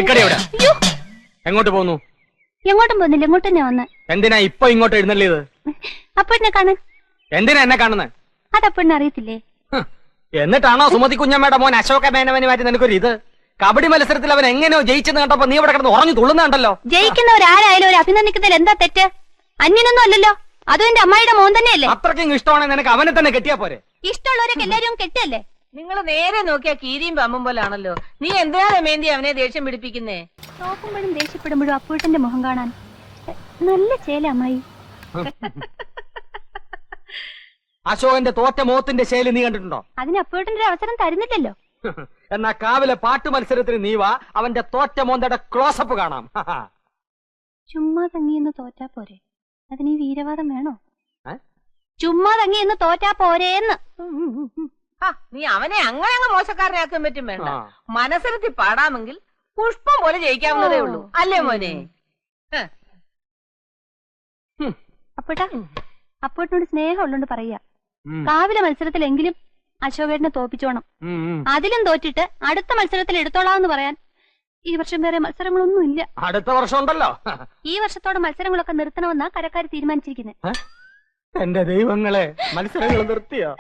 നിക്കടി അവിടെ. എങ്ങോട്ട് പോന്നു? എങ്ങോട്ടും പോകുന്നില്ല, ഇങ്ങോട്ട് തന്നെ വന്ന്. എന്തിനാ ഇപ്പൊ ഇങ്ങോട്ട് എഴുന്നള്ളിയത്? അപ്പോഴിനെ കാണ്. എന്തിനാ എന്നെ കാണുന്നത്? അതപ്പോഴിനെ അറിയത്തില്ലേ? എന്നിട്ടാണോ സുമതി കുഞ്ഞമ്മയുടെ മോൻ അശോക മേനവന് മാറ്റി നിനക്കൊരു ഇത്? കബഡി മത്സരത്തിൽ അവൻ എങ്ങനെയോ ജയിച്ചെന്ന് കണ്ടപ്പോ നീ ഇവിടെ കിടന്ന് ഉറഞ്ഞു തുള്ളുന്നുണ്ടല്ലോ. ജയിക്കുന്നവരാരായാലും ഒരു അഭിനന്ദിക്കുന്നതിൽ എന്താ തെറ്റ്? അന്യനൊന്നും അല്ലല്ലോ, അതും എന്റെ അമ്മായിയുടെ മോൻ തന്നെയല്ലേ. അത്രയ്ക്കും ഇഷ്ടമാണെങ്കിൽ നിനക്ക് അവനെ തന്നെ കെട്ടിയാ പോരെ? ഇഷ്ടമുള്ളവരൊക്കെ എല്ലാരും കെട്ടല്ലേ? നിങ്ങൾ നേരെ നോക്കിയാ കീരിയും പമ്പും പോലാണല്ലോ. നീ എന്തിനാ രമേന്തി അവനെ ദേഷ്യം പിടിപ്പിക്കുന്നേ? നോക്കുമ്പോഴും ദേഷ്യപ്പെടുമ്പോഴും അപ്പൂട്ടന്റെ മുഖം കാണാൻ നല്ല ചേല അമ്മായി. അശോകന്റെ തോറ്റ മോത്തിന്റെ ശൈലി നീ കണ്ടിട്ടുണ്ടോ? അതിന് അപ്പൂട്ടന്റെ ഒരു അവസരം തരുന്നില്ലല്ലോ. എന്നാ കാവിലെ പാട്ട് മത്സരത്തിന് നീ വാ, അവന്റെ തോറ്റ മോന്തയുടെ ക്ലോസപ്പ് കാണാം. ചുമ്മാ തങ്ങിയെന്ന് തോറ്റാ പോരെ, അതിന് ഈ വീരവാദം വേണോ? ചുമ്മാ തങ്ങിയെന്ന് തോറ്റാ പോരേന്ന്. നീ അവനെ അങ്ങനെ അങ്ങ് മോശക്കാരനാക്കാൻ പറ്റും വേണ്ട. മനസ്സിലെത്തി പാടാമെങ്കിൽ പുഷ്പം പോലെ ജയിക്കാവുന്നതേ ഉള്ളൂ, അല്ലേ മോനെ? അപ്പോട്ടാ, അപ്പോട്ടിനോട് സ്നേഹം ഉള്ളോണ്ട് പറയാ, കാവിലെ മത്സരത്തിലെങ്കിലും അശോകേട്ടനെ തോപ്പിച്ചോണം. അതിലും തോറ്റിട്ട് അടുത്ത മത്സരത്തിൽ എടുത്തോളാന്ന് പറയാൻ ഈ വർഷം വേറെ മത്സരങ്ങളൊന്നും ഇല്ല. അടുത്ത വർഷം ഉണ്ടല്ലോ. ഈ വർഷത്തോടെ മത്സരങ്ങളൊക്കെ നിർത്തണമെന്നാ കരക്കാർ തീരുമാനിച്ചിരിക്കുന്നത്. എന്റെ ദൈവങ്ങളെ, മത്സരങ്ങൾ നിർത്തിയോ?